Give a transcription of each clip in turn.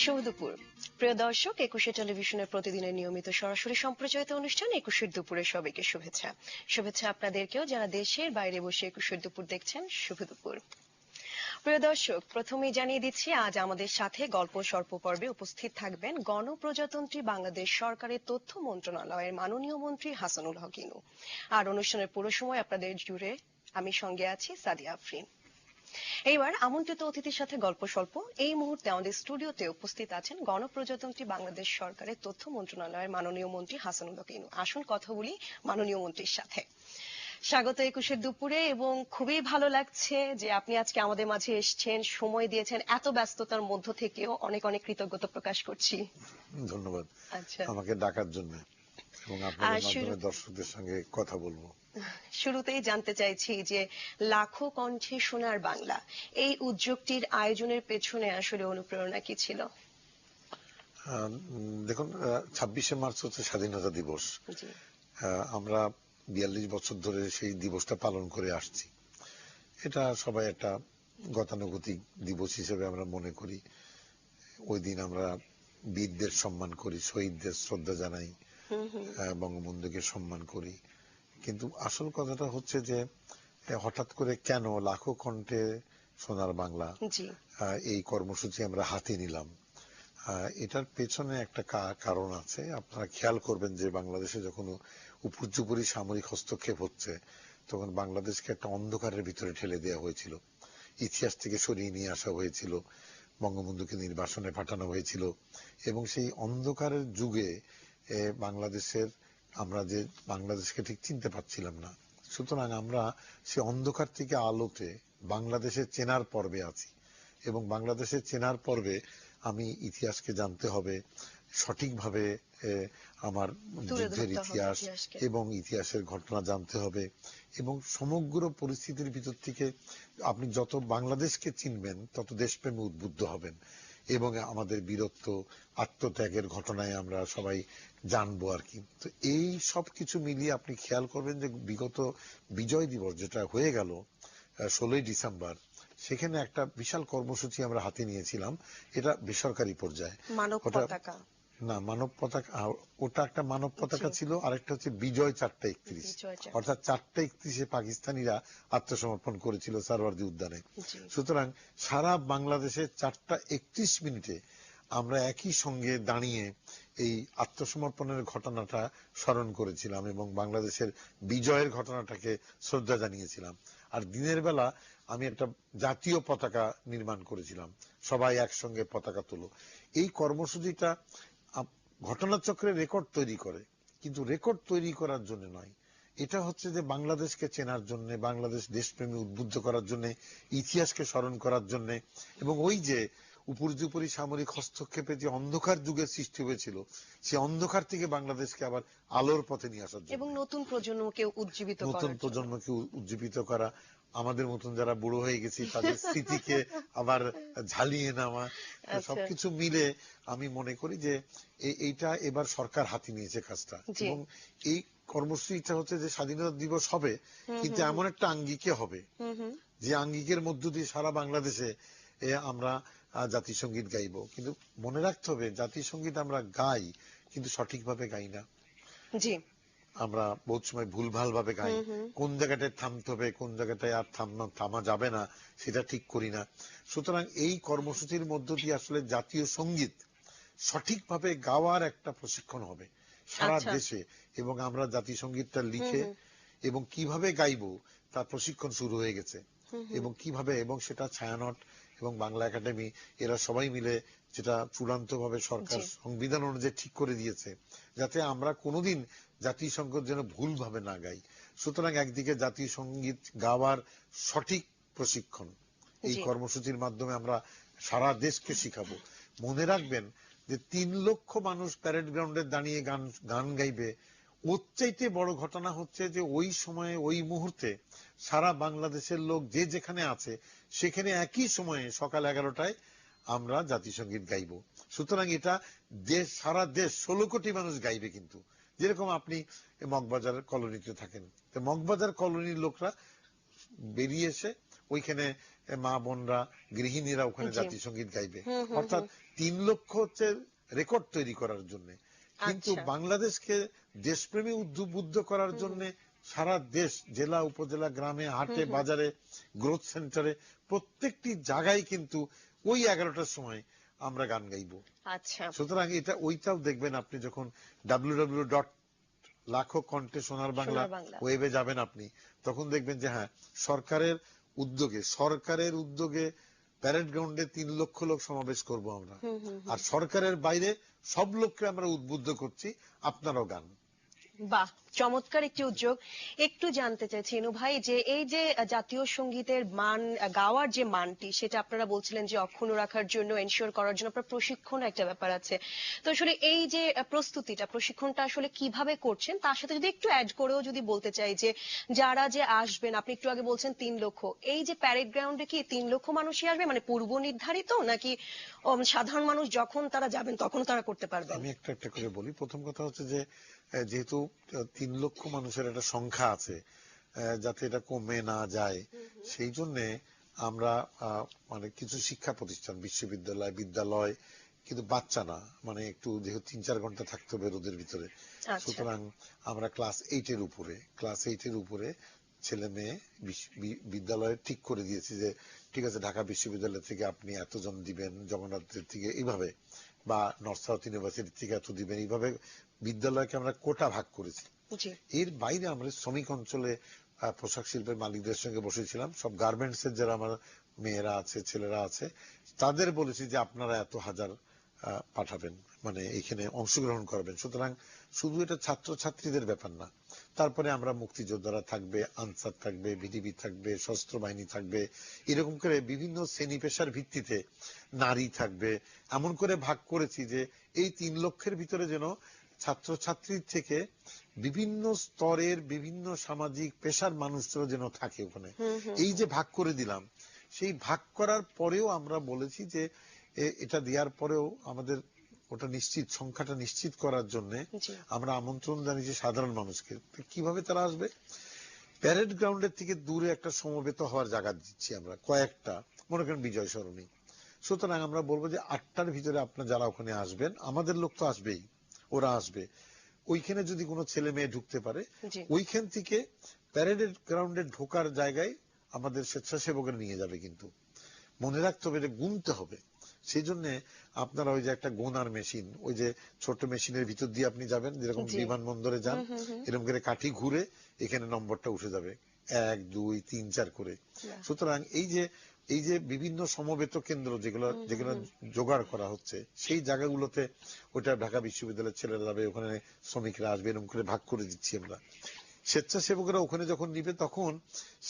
শুভ দুপুর প্রিয় দর্শক, একুশে টেলিভিশনের প্রতিদিনের নিয়মিত সরাসরি সম্প্রচারিত অনুষ্ঠান একুশের দুপুরে সবাইকে শুভেচ্ছা। শুভেচ্ছা আপনাদেরকেও যারা দেশের বাইরে বসে একুশের দুপুর দেখছেন। শুভ দুপুর প্রিয় দর্শক, প্রথমেই জানিয়ে দিচ্ছি আজ আমাদের সাথে গল্প স্বল্প পর্বে উপস্থিত থাকবেন গণপ্রজাতন্ত্রী বাংলাদেশ সরকারের তথ্য মন্ত্রণালয়ের মাননীয় মন্ত্রী হাসানুল হক ইনু। আর অনুষ্ঠানের পুরো সময় আপনাদের জুড়ে আমি সঙ্গে আছি সাদিয়া আফরিন। এইবার আমন্ত্রিত অতিথির সাথে গল্প স্বল্প। এই মুহূর্তে আমাদের স্টুডিওতে উপস্থিত আছেন গণপ্রজাতন্ত্রী বাংলাদেশ সরকারের তথ্য মন্ত্রণালয়ের মাননীয় মন্ত্রী হাসানুল হক ইনু। আসুন কথা বলি মাননীয় মন্ত্রীর সাথে। স্বাগত একুশের দুপুরে, এবং খুবই ভালো লাগছে যে আপনি আজকে আমাদের মাঝে এসেছেন, সময় দিয়েছেন। এত ব্যস্ততার মধ্য থেকেও অনেক অনেক কৃতজ্ঞতা প্রকাশ করছি। ধন্যবাদ আচ্ছা, আমাকে ডাকার জন্য, এবং আপনাদের মাধ্যমে দর্শকদের সঙ্গে কথা বলবো। শুরুতেই জানতে চাইছি যে লাখো কণ্ঠে সোনার বাংলা, এই উদ্যোগটির আয়োজনের পেছনে আসলে অনুপ্রেরণা কি ছিল? দেখুন, 26শে মার্চ হচ্ছে স্বাধীনতা দিবস। জি, আমরা 42 বছর ধরে সেই দিবসটা পালন করে আসছি। এটা সবাই একটা গতানুগতিক দিবস হিসেবে আমরা মনে করি। ওই দিন আমরা বীরদের সম্মান করি, শহীদদের শ্রদ্ধা জানাই, বঙ্গবন্ধুকে সম্মান করি। কিন্তু আসল কথাটা হচ্ছে যে হঠাৎ করে কেন লাখো কণ্ঠে সোনার বাংলা জি, এই কর্মসূচি আমরা হাতে নিলাম। এটার পেছনে একটা কারণ আছে। আপনারা খেয়াল করবেন যে বাংলাদেশে যখন উপর্যুপরি সামরিক হস্তক্ষেপ হচ্ছে, তখন বাংলাদেশকে একটা অন্ধকারের ভিতরে ঠেলে দেওয়া হয়েছিল। ইতিহাস থেকে সরিয়ে নিয়ে আসা হয়েছিল, বঙ্গবন্ধুকে নির্বাসনে পাঠানো হয়েছিল, এবং সেই অন্ধকারের যুগে আমরা যে বাংলাদেশকে ঠিক চিনতে পারছিলাম না। সুতরাং আমরা সে অন্ধকার থেকে আলোতে বাংলাদেশের চেনার পর্বে আছি, এবং বাংলাদেশের চেনার পর্বে আমি ইতিহাসকে জানতে হবে সঠিকভাবে, আমার যুদ্ধের ইতিহাস এবং ইতিহাসের ঘটনা জানতে হবে, এবং সমগ্র পরিস্থিতির ভিতর থেকে আপনি যত বাংলাদেশকে চিনবেন তত দেশপ্রেমে উদ্বুদ্ধ হবেন, এবং আমাদের বীরত্ব আত্মত্যাগের ঘটনায় আমরা সবাই জানবো আর কি। তো এই সব কিছু মিলিয়ে আপনি খেয়াল করবেন যে বিগত বিজয় দিবস যেটা হয়ে গেল 16ই ডিসেম্বর, সেখানে একটা বিশাল কর্মসূচি আমরা হাতে নিয়েছিলাম। এটা বেসরকারি পর্যায়ে, মানব ওটা পতাকা না মানব পতাকা, ওটা একটা মানব পতাকা ছিল। আরেকটা হচ্ছে বিজয় 4টা 31, অর্থাৎ 4টা 31-এ পাকিস্তানিরা আত্মসমর্পণ করেছিল সারওয়ার্দী উদ্যানে। সুতরাং সারা বাংলাদেশে 4টা 31 মিনিটে আমরা একই সঙ্গে দাঁড়িয়ে এই আত্মসমর্পণের ঘটনাটা স্মরণ করেছিলাম এবং বাংলাদেশের বিজয়ের ঘটনাটাকে শ্রদ্ধা জানিয়েছিলাম। আর দিনের বেলা আমি একটা জাতীয় পতাকা নির্মাণ করেছিলাম, সবাই একসঙ্গে পতাকা তোলো। এই কর্মসূচিটা ঘটনাচক্রে রেকর্ড তৈরি করে, কিন্তু রেকর্ড তৈরি করার জন্য নয়। এটা হচ্ছে যে বাংলাদেশকে চেনার জন্য, বাংলাদেশ দেশপ্রেমী উদ্বুদ্ধ করার জন্য, ইতিহাসকে স্মরণ করার জন্য, এবং ওই যে উপর্যুপরি সামরিক হস্তক্ষেপে যে অন্ধকার যুগের সৃষ্টি হয়েছিল, সেই অন্ধকার থেকে বাংলাদেশকে আবার আলোর পথে নিয়ে আসার জন্য, এবং নতুন প্রজন্মকে উজ্জীবিত করা, আমাদের মতন যারা বুড়ো হয়ে গেছি তাদের স্মৃতিকে আবার ঝালিয়ে নেওয়া, সবকিছু মিলে আমি মনে করি যে এইটা এবার সরকার হাতে নিয়েছে কাজটা। এবং এই কর্মসূচিটা হচ্ছে যে স্বাধীনতা দিবস হবে, কিন্তু এমন একটা আঙ্গিকে হবে যে আঙ্গিকের মধ্য দিয়ে সারা বাংলাদেশে আমরা জাতীয় সঙ্গীত গাইব। কিন্তু মনে রাখতে হবে, জাতীয় সঙ্গীত আমরা গাই কিন্তু সঠিকভাবে গাই না। জি, আমরা বহুত সময় ভুলভাল ভাবে গাই, কোন জায়গাটায় থামতে হবে, কোন জায়গাটায় আর থামা যাবে না সেটা ঠিক করি না। সুতরাং এই কর্মসূচির মধ্য দিয়ে আসলে জাতীয় সঙ্গীত সঠিকভাবে গাওয়ার একটা প্রশিক্ষণ হবে সারা দেশে, এবং আমরা জাতীয় সঙ্গীতটা লিখে এবং কিভাবে গাইবো তার প্রশিক্ষণ শুরু হয়ে গেছে। এবং কিভাবে, এবং সেটা ছায়ানট এবং বাংলা একাডেমি এরা সবাই মিলে যেটা চূড়ান্ত ভাবে সরকার সংবিধান অনুযায়ী ঠিক করে দিয়েছে, যাতে আমরা কোনোদিন জাতীয় সঙ্গীত যেন ভুল ভাবে না গাই। সুতরাং একদিকে জাতীয় সঙ্গীত গাওয়ার সঠিক প্রশিক্ষণ এই কর্মসূচির মাধ্যমে আমরা সারা দেশকে শিখাবো। মনে রাখবেন যে 3 লক্ষ মানুষ প্যারেড গ্রাউন্ডে দাঁড়িয়ে গান গাইবে। ওর চাইতে বড় ঘটনা হচ্ছে যে ওই সময়ে ওই মুহূর্তে সারা বাংলাদেশের লোক যে যেখানে আছে সেখানে একই সময়ে সকাল 11টায় আমরা জাতীয় সঙ্গীত গাইবো। সুতরাং এটা সারা দেশ 16 কোটি মানুষ গাইবে। কিন্তু যেরকম আপনি মগবাজার কলোনিতে থাকেন, মগবাজার কলোনির লোকরা বেরিয়ে এসে ওইখানে মা বোনরা, গৃহিণীরা ওখানে জাতীয় সঙ্গীত গাইবে। অর্থাৎ 3 লক্ষ হচ্ছে রেকর্ড তৈরি করার জন্য, কিন্তু আচ্ছা। বাংলাদেশকে দেশপ্রেমী উদ্বুদ্ধ করার জন্য সারা দেশ, জেলা উপজেলা, গ্রামে, হাটে, বাজারে, গ্রোথ সেন্টারে, প্রত্যেকটি জায়গায় কিন্তু ওই 11টার সময় আমরা গান গাইবো। আচ্ছা। সুতরাং এটা ওইটাও দেখবেন আপনি যখন লাখো কণ্ঠে সোনার বাংলা সোনার বাংলা। ওয়েবে যাবেন আপনি, তখন দেখবেন যে হ্যাঁ, সরকারের উদ্যোগে প্যারেড গ্রাউন্ডে 3 লক্ষ লোক সমাবেশ করব আমরা। আর সরকারের বাইরে সব লোককে আমরা উদ্বুদ্ধ করছি, আপনারাও গান। বাহ, চমৎকার একটি উদ্যোগ। একটু জানতে চাইছি ইনু ভাই, যে এই যে জাতীয় সঙ্গীতের মান, গাওয়ার যে মানটি, সেটা আপনারা বলছিলেন যে অক্ষুণ্ণ রাখার জন্য, এনশিওর করার জন্য আপনার প্রশিক্ষণ একটা ব্যাপার আছে। তো আসলে এই যে প্রস্তুতিটা, প্রশিক্ষণটা আসলে কিভাবে করছেন, তার সাথে যদি একটু অ্যাড করেও যদি বলতে চাই যে যারা যে আসবেন, আপনি একটু আগে বলছেন 3 লক্ষ, এই যে প্যারেড গ্রাউন্ডে কি 3 লক্ষ মানুষই আসবে, মানে পূর্ব নির্ধারিত, নাকি সাধারণ মানুষ যখন তারা যাবেন তখন তারা করতে পারবেন? আমি একটা একটা করে বলি। প্রথম কথা হচ্ছে যে যেহেতু 3 লক্ষ মানুষের একটা সংখ্যা আছে, যাতে এটা কমে না যায়, সেই জন্য আমরা মানে কিছু শিক্ষা প্রতিষ্ঠান, বিশ্ববিদ্যালয়, বিদ্যালয়, কিন্তু বাচ্চা না, মানে একটু যেহেতু 3-4 ঘন্টা থাকতে হবে রোদের ভিতরে, আচ্ছা। সুতরাং আমরা ক্লাস 8-এর উপরে ছেলে মেয়ে বিদ্যালয়ে ঠিক করে দিয়েছি যে ঠিক আছে, ঢাকা বিশ্ববিদ্যালয় থেকে আপনি এতজন দিবেন, জগন্নাথের থেকে এইভাবে, বা নর্থ সাউথ ইউনিভার্সিটি থেকে এত দিবেন, এইভাবে বিদ্যালয়কে আমরা কোটা ভাগ করেছি। জি। এর বাইরে আমরা শ্রমিক অঞ্চলে পোশাক শিল্পের মালিকদের সঙ্গে বসেছিলাম, সব গার্মেন্টস এর যারা আমার মেয়েরা আছে, ছেলেরা আছে, তাদের বলেছি যে আপনারা এত হাজার পাঠাবেন, মানে এখানে অংশগ্রহণ করবেন। সুতরাং শুধু এটা ছাত্র ছাত্রীদের ব্যাপার না, তারপরে আমরা মুক্তিযোদ্ধারা থাকবে, আনসার থাকবে, ভিডিবি থাকবে, সশস্ত্র বাহিনী থাকবে, এরকম করে বিভিন্ন শ্রেণী পেশার ভিত্তিতে নারী থাকবে, এমন করে ভাগ করেছি যে এই 3 লক্ষের ভিতরে যেন ছাত্রছাত্রীর থেকে বিভিন্ন স্তরের, বিভিন্ন সামাজিক পেশার মানুষরা যেন থাকে ওখানে। এই যে ভাগ করে দিলাম, সেই ভাগ করার পরেও আমরা বলেছি যে এটা দেওয়ার পরেও আমাদের ওটা সংখ্যাটা নিশ্চিত করার জন্য জি। আমরা আমন্ত্রণ জানিয়েছি সাধারণ মানুষকে। কিভাবে তারা আসবে? প্যারেড গ্রাউন্ডের থেকে দূরে একটা সমবেত হওয়ার জায়গা দিচ্ছি আমরা কয়েকটা, মনে করেন বিজয় সরণি। সুতরাং আমরা বলবো যে 8টার ভিতরে আপনার যারা ওখানে আসবেন, আমাদের লোক তো আসবেই, ওরা আসবে, ওইখানে যদি কোনো ছেলে মেয়ে ঢুকতে পারে, জি। ওইখান থেকে প্যারেডের গ্রাউন্ডে ঢোকার জায়গায় আমাদের স্বেচ্ছাসেবকের নিয়ে যাবে, কিন্তু মনে রাখতে হবে, এটা গুনতে হবে। সেই জন্য আপনারা ওই যে একটা গোনার মেশিন, ওই যে ছোট মেশিনের ভিতর দিয়ে আপনি যাবেন, যেরকম জি। বিমানবন্দরে যান, এরকম করে কাঠি ঘুরে এখানে নম্বরটা উঠে যাবে 1 2 3 4 করে। বাহ। সুতরাং এই যে বিভিন্ন সমবেত কেন্দ্র যেগুলো যেগুলো জোগাড় করা হচ্ছে, সেই জায়গাগুলোতে ওটা ঢাকা বিশ্ববিদ্যালয়ের ছেলেরা যাবে, ওখানে শ্রমিকরা আসবে, এরকম করে ভাগ করে দিচ্ছি আমরা। স্বেচ্ছাসেবকরা ওখানে যখন নিবে, তখন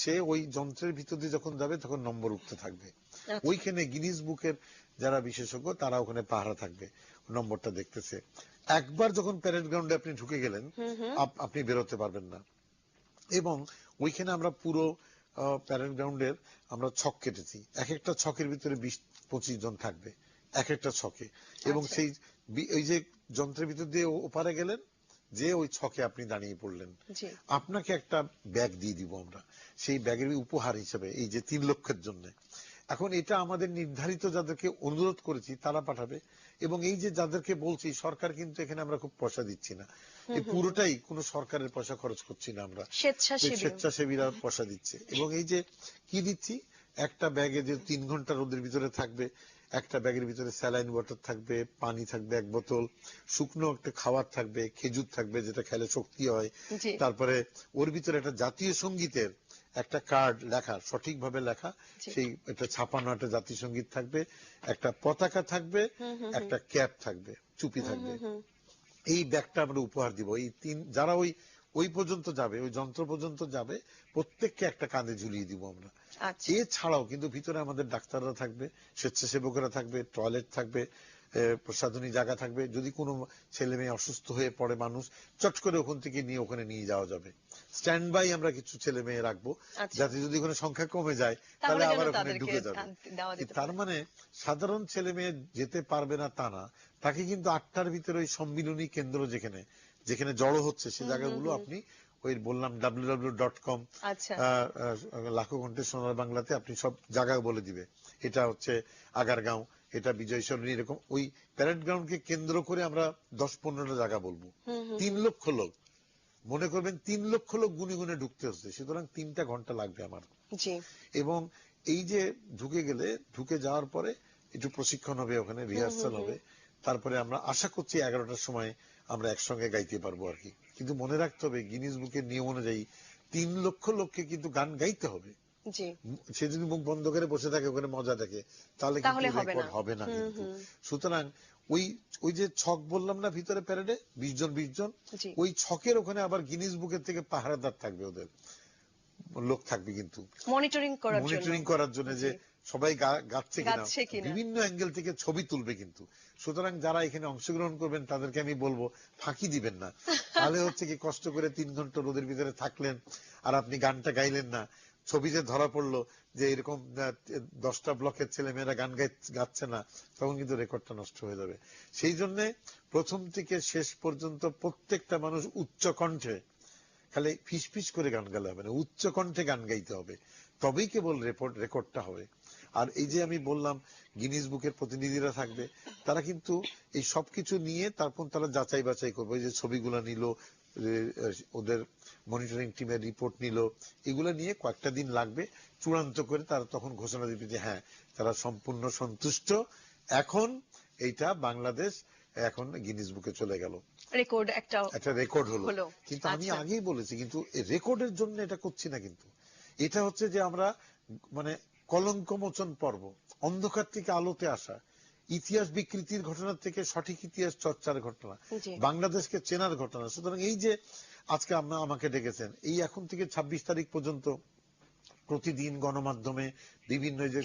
সে ওই যন্ত্রের ভিতর দিয়ে যখন যাবে, তখন নম্বর উঠতে থাকবে। আচ্ছা। ওইখানে গিনিস বুকের যারা বিশেষজ্ঞ, তারা ওখানে পাহারা থাকবে, নম্বরটা দেখতেছে। একবার যখন প্যারেড গ্রাউন্ডে আপনি ঢুকে গেলেন, আপনি বেরোতে পারবেন না। এবং ওইখানে আমরা পুরো প্যারেড গ্রাউন্ডের আমরা ছক কেটেছি, এক একটা ছকের ভিতরে 20-25 জন থাকবে এক একটা ছকে। এবং আচ্ছা। সেই ওই যে যন্ত্রের ভিতর দিয়ে ওপারে গেলেন, যে ওই ছকে আপনি দাঁড়িয়ে পড়লেন, জি। আপনাকে একটা ব্যাগ দিয়ে দিব আমরা, সেই ব্যাগের উপহার হিসেবে, এই যে 3 লক্ষের জন্য। এখন এটা আমাদের নির্ধারিত যাদেরকে অনুরোধ করেছি তারা পাঠাবে, এবং এই যে যাদেরকে বলছি, সরকার কিন্তু এখানে আমরা খুব পয়সা দিচ্ছি না, এই পুরোটাই কোনো সরকারের পয়সা খরচ করছি না আমরা, স্বেচ্ছাসেবী। স্বেচ্ছাসেবীরা পয়সা দিচ্ছে। এবং এই যে কি দিচ্ছি, একটা ব্যাগে যে 3 ঘন্টা রোদের ভিতরে থাকবে, একটা ব্যাগের ভিতরে স্যালাইন ওয়াটার থাকবে, পানি থাকবে 1 বোতল, শুকনো একটা খাবার থাকবে, খেজুর থাকবে যেটা খেলে শক্তি হয়, জি। তারপরে ওর ভিতরে একটা জাতীয় সঙ্গীতের একটা কার্ড লেখা, সঠিকভাবে লেখা, জি। সেই একটা ছাপানো একটা জাতীয় সঙ্গীত থাকবে, একটা পতাকা থাকবে, একটা ক্যাপ থাকবে, টুপি থাকবে। এই ব্যাগটা আমরা উপহার দিব। এই যারা ওই ওই পর্যন্ত যাবে, ওই যন্ত্র পর্যন্ত যাবে, প্রত্যেককে একটা কাঁধে ঝুলিয়ে দিব আমরা। আচ্ছা। এছাড়াও কিন্তু ভিতরে আমাদের ডাক্তাররা থাকবে, স্বেচ্ছাসেবকরা থাকবে, টয়লেট থাকবে, প্রসাধনী জায়গা থাকবে, যদি কোনো ছেলে মেয়ে অসুস্থ হয়ে পড়ে মানুষ, চট করে ওখান থেকে নিয়ে ওখানে নিয়ে যাওয়া যাবে। স্ট্যান্ড বাই আমরা কিছু ছেলে মেয়ে রাখবো, আচ্ছা। যাতে যদি ওখানে সংখ্যা কমে যায়, তাহলে তাহলে যেন আবার ওখানে তাদেরকে ঢুকে যাবে। দেওয়া যেতে তার পারে। মানে সাধারণ ছেলে মেয়ে যেতে পারবে না তা না, তাকে কিন্তু 8টার ভিতরে ওই সম্মিলনী কেন্দ্র যেখানে যেখানে জড়ো হচ্ছে, সে জায়গাগুলো আপনি ওই বললাম www.com, আচ্ছা। লাখো কণ্ঠে সোনার বাংলাতে আপনি সব জায়গা বলে দিবে। এটা হচ্ছে আগারগাঁও, এটা বিজয় সরণি, এরকম ওই প্যারেড গ্রাউন্ডকে কেন্দ্র করে আমরা 10-15টা জায়গা বলবো। 3 লক্ষ লোক, মনে করবেন 3 লক্ষ লোক গুনে গুনে ঢুকতে হচ্ছে, সুতরাং 3টা ঘন্টা লাগবে আমার। এবং এই যে ঢুকে গেলে, ঢুকে যাওয়ার পরে একটু প্রশিক্ষণ হবে, ওখানে রিহার্সাল হবে, তারপরে আমরা আশা করছি 11টার সময় আমরা একসঙ্গে গাইতে পারবো আর কি। কিন্তু মনে রাখতে হবে গিনিস বুকের নিয়ম অনুযায়ী 3 লক্ষ লোককে কিন্তু গান গাইতে হবে। সে যদি মুখ বন্ধ করে বসে থাকে ওখানে মজা দেখে, তাহলে কিন্তু রেকর্ড হবে না কিন্তু। সুতরাং ওই যে ছক বললাম না ভিতরে প্যারেডে 20 জন 20 জন, ওই ছকের ওখানে আবার গিনিস বুকের থেকে পাহারাদার থাকবে, ওদের লোক থাকবে কিন্তু মনিটরিং করার জন্য যে সবাই গাচ্ছে কিনা, বিভিন্ন অ্যাঙ্গেল থেকে ছবি তুলবে কিন্তু। সুতরাং যারা এখানে অংশগ্রহণ করবেন তাদেরকে আমি বলবো ফাঁকি দিবেন না। তাহলে হচ্ছে কি, কষ্ট করে 3 ঘন্টা রোদের ভিতরে থাকলেন আর আপনি গানটা গাইলেন না, ছবিতে ধরা পড়লো যে এরকম 10টা ব্লকের ছেলে মেয়েরা গান গাচ্ছে না, তখন কিন্তু রেকর্ডটা নষ্ট হয়ে যাবে। সেই জন্য প্রথম থেকে শেষ পর্যন্ত প্রত্যেকটা মানুষ উচ্চ কণ্ঠে, খালি ফিস ফিস করে গান গালে হবে না, উচ্চ কণ্ঠে গান গাইতে হবে, তবেই কেবল রেকর্ডটা হবে। আর এই যে আমি বললাম গিনিস বুকের প্রতিনিধিরা থাকবে, তারা কিন্তু এই সবকিছু নিয়ে তারপর তারা যাচাই বাছাই করবে। যে ছবিগুলো নিল, ওদের মনিটরিং টিমের রিপোর্ট নিল, এগুলো নিয়ে কয়েকটা দিন লাগবে, চূড়ান্ত করে তারা তখন ঘোষণা দিবে যে হ্যাঁ তারা সম্পূর্ণ সন্তুষ্ট, এখন এইটা বাংলাদেশ এখন গিনিস বুকে চলে গেল, একটা রেকর্ড হলো। কিন্তু আমি আগেই বলেছি, কিন্তু রেকর্ডের জন্য এটা করছি না, কিন্তু এটা হচ্ছে যে আমরা মানে কলঙ্ক মোচন পর্ব, অন্ধকার থেকে আলোতে আসা, ইতিহাস বিকৃতির ঘটনা থেকে সঠিক ইতিহাস চর্চার ঘটনা, বাংলাদেশকে চেনার ঘটনা। সুতরাং এই যে আজকে আমাকে ডেকেছেন, এই এখন থেকে 26 তারিখ পর্যন্ত প্রতিদিন গণমাধ্যমে বিভিন্ন যে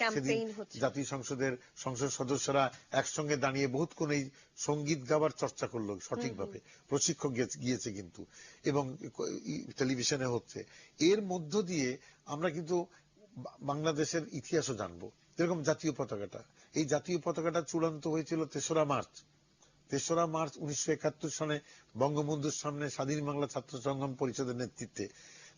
জাতীয় সংসদের সংসদ সদস্যরা একসঙ্গে দাঁড়িয়ে বহুত কোন এই সঙ্গীত গাওয়ার চর্চা করলো সঠিকভাবে, প্রশিক্ষক গিয়েছে কিন্তু, এবং টেলিভিশনে হচ্ছে। এর মধ্য দিয়ে আমরা কিন্তু বাংলাদেশের ইতিহাসও জানবো। যেরকম জাতীয় পতাকাটা, এই জাতীয় পতাকাটা চূড়ান্ত হয়েছিল 3রা মার্চ। 3রা মার্চ 1971 সনে বঙ্গবন্ধুর সামনে স্বাধীন বাংলা ছাত্র সংগ্রাম পরিষদের নেতৃত্বে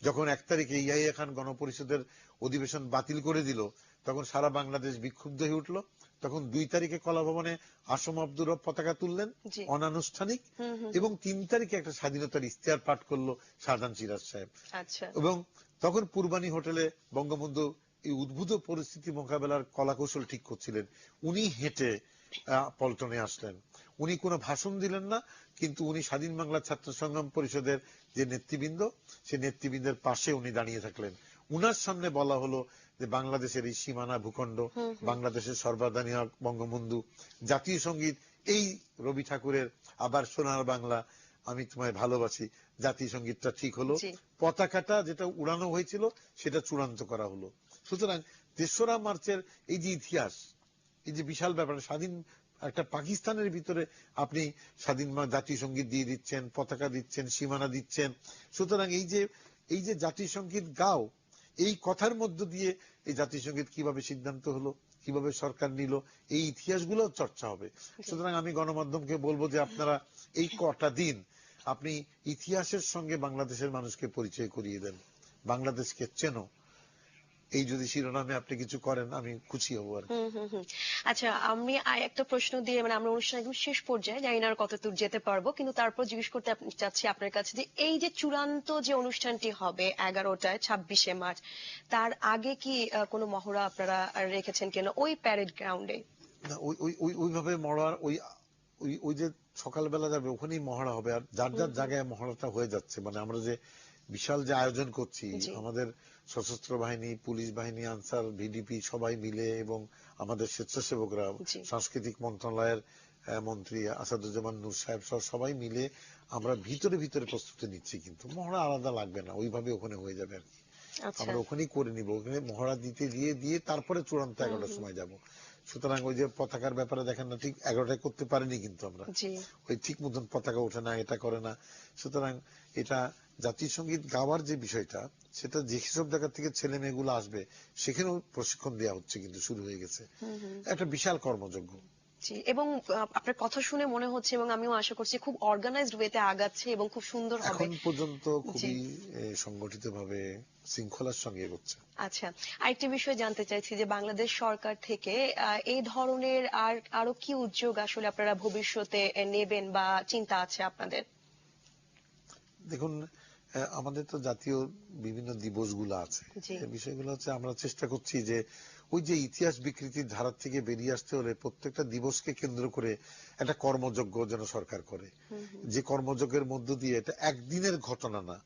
যখন 1 তারিখে ইয়াহিয়া খান গণপরিষদের অধিবেশন বাতিল করে দিল, তখন সারা বাংলাদেশ বিক্ষুব্ধ হয়ে উঠলো। তখন 2 তারিখে কলাভবনে আসম আব্দুর রব পতাকা তুললেন অনানুষ্ঠানিক, এবং 3 তারিখে একটা স্বাধীনতার ইশতেহার পাঠ করলো শাহজাহান সিরাজ সাহেব। এবং তখন পূর্বানী হোটেলে বঙ্গবন্ধু এই উদ্ভূত পরিস্থিতি মোকাবেলার কলাকৌশল ঠিক করছিলেন। উনি হেঁটে পল্টনে আসলেন, উনি কোনো ভাষণ দিলেন না, কিন্তু উনি স্বাধীন বাংলা ছাত্র সংগ্রাম পরিষদের যে নেতৃবৃন্দ, সে নেতৃবৃন্দের পাশে উনি দাঁড়িয়ে থাকলেন। উনার সামনে বলা হলো যে বাংলাদেশের এই সীমানা ভূখণ্ড, বাংলাদেশের সর্বাধিনায়ক হক বঙ্গবন্ধু, জাতীয় সঙ্গীত এই রবি ঠাকুরের আবার সোনার বাংলা, আমি তোমায় ভালোবাসি, জাতীয় সঙ্গীতটা ঠিক হলো, পতাকাটা যেটা উড়ানো হয়েছিল সেটা চূড়ান্ত করা হলো। সুতরাং 3রা মার্চের এই যে ইতিহাস, এই যে বিশাল ব্যাপার, স্বাধীন একটা পাকিস্তানের ভিতরে আপনি স্বাধীন জাতীয় সঙ্গীত দিয়ে দিচ্ছেন, পতাকা দিচ্ছেন, সীমানা দিচ্ছেন। সুতরাং এই যে জাতীয় সঙ্গীত গাও, এই কথার মধ্য দিয়ে এই জাতীয় সঙ্গীত কিভাবে সিদ্ধান্ত হলো, কিভাবে সরকার নিল, এই ইতিহাসগুলো চর্চা হবে। সুতরাং আমি গণমাধ্যমকে বলবো যে আপনারা এই কটা দিন আপনি ইতিহাসের সঙ্গে বাংলাদেশের মানুষকে পরিচয় করিয়ে দেন, বাংলাদেশকে চেনো, এই যদি শিরোনামে আপনি কিছু করেন আমি খুশি হব আর। আচ্ছা, আমি একটা প্রশ্ন দিয়ে, মানে আমরা অনুষ্ঠান একদম শেষ পর্যায়ে, জানি না আর কতদূর যেতে পারবো, কিন্তু তারপর জিজ্ঞেস করতে চাচ্ছি আপনার কাছে যে এই যে চূড়ান্ত যে অনুষ্ঠানটি হবে 11টায় 26শে মার্চ, তার আগে কি কোনো মহড়া আপনারা রেখেছেন কিনা ওই প্যারেড গ্রাউন্ডে? না, ওইভাবে মহড়া ওই যে সকালবেলা যাবে ওখানেই মহড়া হবে, আর যার যার জায়গায় মহড়াটা হয়ে যাচ্ছে। মানে আমরা যে বিশাল যে আয়োজন করছি, আমাদের সশস্ত্র বাহিনী, পুলিশ বাহিনী, আনসার, ভিডিপি সবাই মিলে, এবং আমাদের স্বেচ্ছাসেবকরা, সাংস্কৃতিক মন্ত্রণালয়ের মন্ত্রী আসাদুজ্জামান নূর সাহেব সবাই মিলে আমরা ভিতরে ভিতরে প্রস্তুতি নিচ্ছি। কিন্তু মহড়া আলাদা লাগবে না, ওইভাবে ওখানে হয়ে যাবে আর কি। আমরা ওখানেই করে নিব, ওখানে মহড়া দিয়ে তারপরে চূড়ান্ত 11টার সময় যাব। সুতরাং ওই যে পতাকার ব্যাপারে দেখেন না, ঠিক 11টায় করতে পারিনি কিন্তু আমরা, ওই ঠিক মতন পতাকা ওঠে না, এটা করে না। সুতরাং এটা জাতীয় সঙ্গীত গাওয়ার যে বিষয়টা, সেটা যেসব জায়গা থেকে ছেলে মেয়েগুলো আসবে সেখানেও প্রশিক্ষণ দেওয়া হচ্ছে, কিন্তু শুরু হয়ে গেছে, একটা বিশাল কর্মযজ্ঞ। জি, এবং আপনার কথা শুনে মনে হচ্ছে, এবং আমিও আশা করছি খুব অর্গানাইজড ওয়েতে আগাচ্ছে এবং খুব সুন্দর হবে। এখন পর্যন্ত জি। খুবই সংগঠিতভাবে শৃঙ্খলার সঙ্গে এগোচ্ছে। আচ্ছা, আরেকটি বিষয় জানতে চাইছি যে বাংলাদেশ সরকার থেকে এই ধরনের আরো কি উদ্যোগ আসলে আপনারা ভবিষ্যতে নেবেন বা চিন্তা আছে আপনাদের? দেখুন, আমাদের তো জাতীয় বিভিন্ন দিবসগুলো আছে। জি। এই বিষয়গুলো হচ্ছে আমরা চেষ্টা করছি যে ওই যে ইতিহাস বিকৃতির ধারা থেকে বেরিয়ে আসতে হলে প্রত্যেকটা দিবসকে কেন্দ্র করে একটা কর্মযজ্ঞ যেন সরকার করে, হুম হুম। যে কর্মযজ্ঞের মধ্য দিয়ে এটা একদিনের ঘটনা না।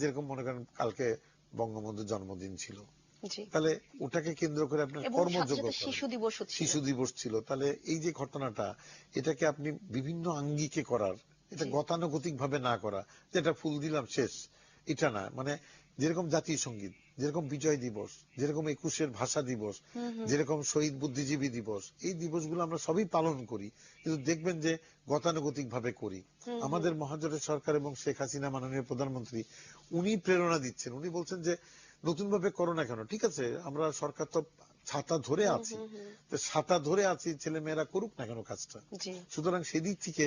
যেরকম মনে করেন কালকে বঙ্গবন্ধুর জন্মদিন ছিল, জি। তাহলে ওটাকে কেন্দ্র করে আপনার এবং সাথে কর্মযজ্ঞ সাথে করেন। শিশু দিবসও ছিল। শিশু দিবস ছিল, তাহলে এই যে ঘটনাটা, এটাকে আপনি বিভিন্ন আঙ্গিকে করার, এটা জি। গতানুগতিক ভাবে না করা, যেটা ফুল দিলাম শেষ, এটা না। মানে যেরকম জাতীয় সঙ্গীত, যেরকম বিজয় দিবস, যেরকম 21 ভাষা দিবস, হুম হুম। যেরকম শহীদ বুদ্ধিজীবী দিবস, এই দিবসগুলো আমরা সবই পালন করি, কিন্তু দেখবেন যে গতানুগতিক ভাবে করি। হুম হুম। আমাদের মহাজোটের সরকার এবং শেখ হাসিনা মাননীয় প্রধানমন্ত্রী, উনি প্রেরণা দিচ্ছেন। উনি বলছেন যে নতুন ভাবে করো না কেন, ঠিক আছে, আমরা সরকার তো ছাতা ধরে হুম আছি, হুম হুম। তো ছাতা ধরে আছি, ছেলে মেয়েরা করুক না কেন কাজটা। জি। সুতরাং সেদিক থেকে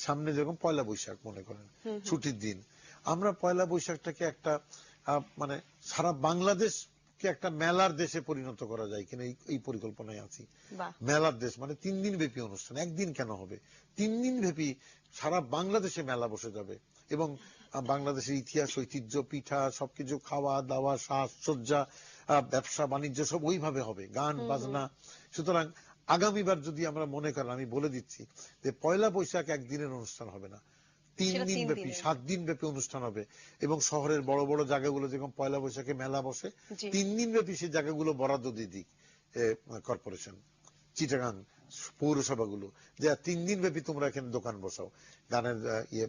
সামনে যেরকম পয়লা বৈশাখ মনে করেন, হুম হুম। ছুটির দিন, আমরা পয়লা বৈশাখটাকে একটা মানে সারা বাংলাদেশকে একটা মেলার দেশে পরিণত করা যায় কিনা, এই পরিকল্পনায় আছি। বাহ। মেলার দেশ মানে 3 দিন ব্যাপী অনুষ্ঠান, একদিন কেন হবে, 3 দিন ব্যাপী সারা বাংলাদেশে মেলা বসে যাবে। এবং বাংলাদেশের ইতিহাস, ঐতিহ্য, পিঠা, সবকিছু, খাওয়া দাওয়া, সাজসজ্জা, ব্যবসা বাণিজ্য সব ওইভাবে হবে, গান হুম হুম। বাজনা। সুতরাং আগামীবার যদি আমরা মনে করেন, আমি বলে দিচ্ছি যে পয়লা বৈশাখ একদিনের অনুষ্ঠান হবে না, তিন সেটা দিন তিন ব্যাপী, দিনের। 7 দিন ব্যাপী অনুষ্ঠান হবে। এবং শহরের বড় বড় জায়গাগুলো যেরকম পয়লা বৈশাখে মেলা বসে, জি। 3 দিন ব্যাপী সেই জায়গাগুলো বরাদ্দ দিয়ে দিক কর্পোরেশন, চিটাগাং পৌরসভাগুলো, যে 3 দিন ব্যাপী তোমরা এখানে দোকান বসাও, গানের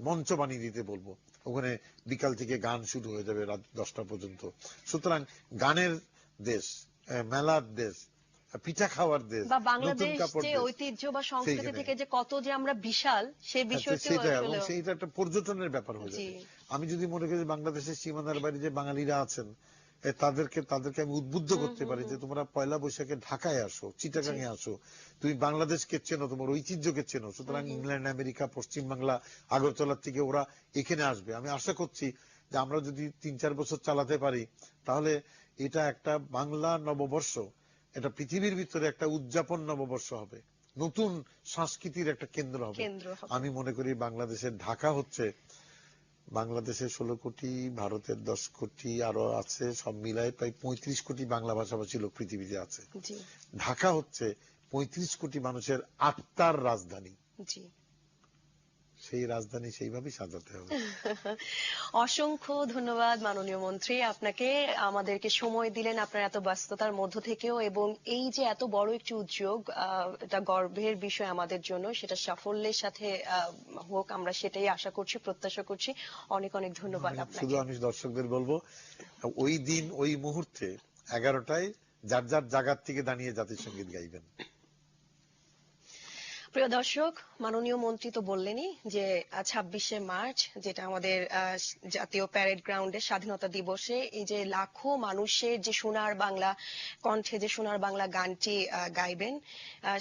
মঞ্চ বানিয়ে দিতে বলবো। ওখানে বিকাল থেকে গান শুরু হয়ে যাবে রাত 10টা পর্যন্ত। সুতরাং গানের দেশ, মেলার দেশ, পিঠা খাওয়ার দেশ, বা নতুন বাংলাদেশ কাপড় যে দেশ, ঐতিহ্য বা সংস্কৃতি সেইখানে থেকে যে কত যে আমরা বিশাল, সেই বিষয়টিও সেটা, এবং আসলে। সেইটা একটা পর্যটনের ব্যাপার হয়ে জি। যাবে। আমি যদি মনে করি বাংলাদেশের সীমানার বাইরে যে বাঙালিরা আছেন, তাদেরকে আমি উদ্বুদ্ধ হুম করতে হুম পারি হুম। যে তোমরা পয়লা বৈশাখে ঢাকায় আসো, জি। চিটাগাং এ আসো, তুমি বাংলাদেশকে চেনো, তোমার ঐতিহ্যকে চেনো। হুম সুতরাং হুম। ইংল্যান্ড, আমেরিকা, পশ্চিম বাংলা, আগরতলার থেকে ওরা এখানে আসবে। আমি আশা করছি যে আমরা যদি 3-4 বছর চালাতে পারি, তাহলে এটা একটা বাংলা নববর্ষ, এটা পৃথিবীর ভিতরে একটা উদযাপন নববর্ষ হবে, নতুন সংস্কৃতির একটা কেন্দ্র হবে। কেন্দ্র হবে। আমি মনে করি বাংলাদেশের ঢাকা হচ্ছে, বাংলাদেশের 16 কোটি, ভারতের 10 কোটি, আরো আছে, সব মিলায় প্রায় 35 কোটি বাংলা ভাষাভাষী লোক পৃথিবীতে আছে। জি। ঢাকা হচ্ছে 35 কোটি মানুষের আত্মার রাজধানী। জি। সেই রাজধানী সেইভাবেই সাজাতে হবে। অসংখ্য ধন্যবাদ মাননীয় মন্ত্রী, আপনাকে আমাদেরকে সময় দিলেন আপনার এত ব্যস্ততার মধ্য থেকেও, এবং এই যে এত বড় একটি উদ্যোগ, এটা গর্বের বিষয় আমাদের জন্য, সেটা সাফল্যের সাথে হোক, আমরা সেটাই আশা করছি, প্রত্যাশা করছি। অনেক অনেক ধন্যবাদ আপনাকে। আমি দর্শকদের বলবো, ওই দিন ওই মুহূর্তে 11টায় যার যার জায়গার থেকে দাঁড়িয়ে জাতীয় সঙ্গীত গাইবেন। প্রিয় দর্শক, মাননীয় মন্ত্রী তো বললেনই যে 26শে মার্চ, যেটা আমাদের জাতীয় প্যারেড গ্রাউন্ডে স্বাধীনতা দিবসে এই যে লাখো মানুষের যে সোনার বাংলা কণ্ঠে যে সোনার বাংলা গানটি গাইবেন,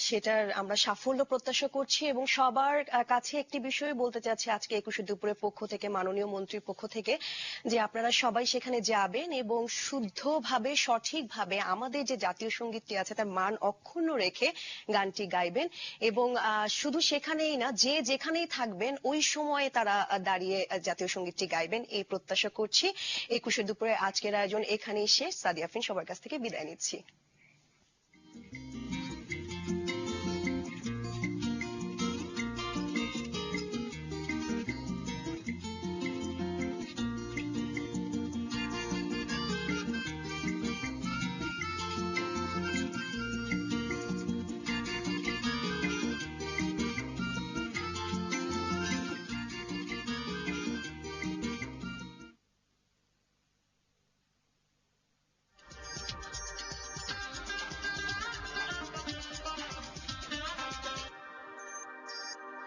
সেটার আমরা সাফল্য প্রত্যাশা করছি। এবং সবার কাছে একটি বিষয় বলতে চাচ্ছি আজকে 21শে দুপুরের পক্ষ থেকে, মাননীয় মন্ত্রীর পক্ষ থেকে, যে আপনারা সবাই সেখানে যাবেন এবং শুদ্ধভাবে, সঠিকভাবে আমাদের যে জাতীয় সঙ্গীতটি আছে তার মান অক্ষুণ্ণ রেখে গানটি গাইবেন। এবং শুধু সেখানেই না, যে যেখানেই থাকবেন ওই সময়ে তারা দাঁড়িয়ে জাতীয় সঙ্গীতটি গাইবেন, এই প্রত্যাশা করছি। 21শে দুপুরে আজকের আয়োজন এখানেই শেষ। সাদিয়া আফরিন সবার কাছ থেকে বিদায় নিচ্ছি।